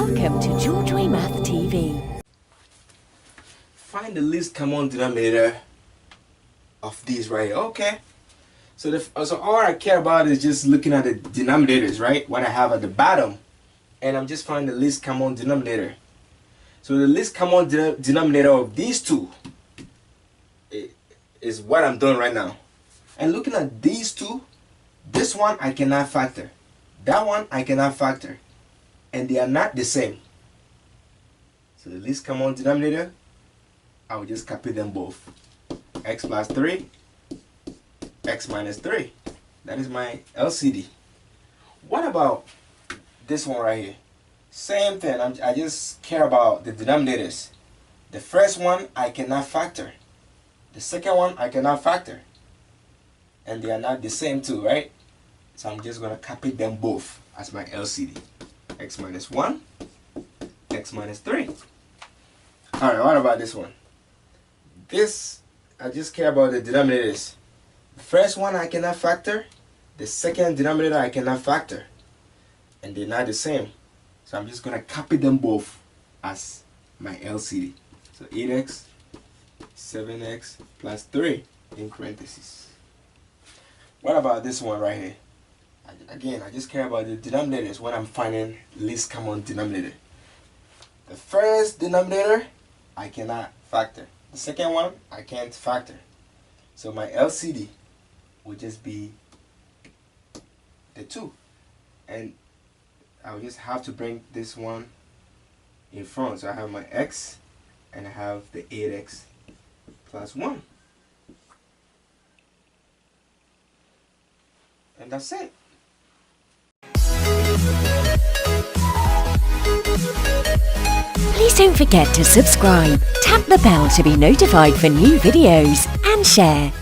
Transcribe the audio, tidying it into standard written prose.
Welcome to GeorgeWay mathTV. Find the least common denominator of these right here. Okay. So all I care about is just looking at the denominators, right? What I have at the bottom, and I'm just finding the least common denominator. So the least common denominator of these two is what I'm doing right now. And looking at these two, this one I cannot factor. That one I cannot factor. And they are not the same. So the least common denominator, I will just copy them both. X plus 3, x minus 3. That is my LCD. What about this one right here? Same thing. I just care about the denominators. The first one I cannot factor. The second one I cannot factor. And they are not the same too, right? So I'm just going to copy them both as my LCD. X minus 1, x minus 3. Alright, what about this one? This, I just care about the denominators. The first one I cannot factor. The second denominator I cannot factor. And they're not the same. So I'm just going to copy them both as my LCD. So 8x, 7x plus 3 in parentheses. What about this one right here? Again, I just care about the denominators when I'm finding least common denominator. The first denominator, I cannot factor. The second one, I can't factor. So my LCD will just be the 2. And I'll just have to bring this one in front. So I have my x, and I have the 8x plus 1. And that's it. Please don't forget to subscribe, tap the bell to be notified for new videos, and share.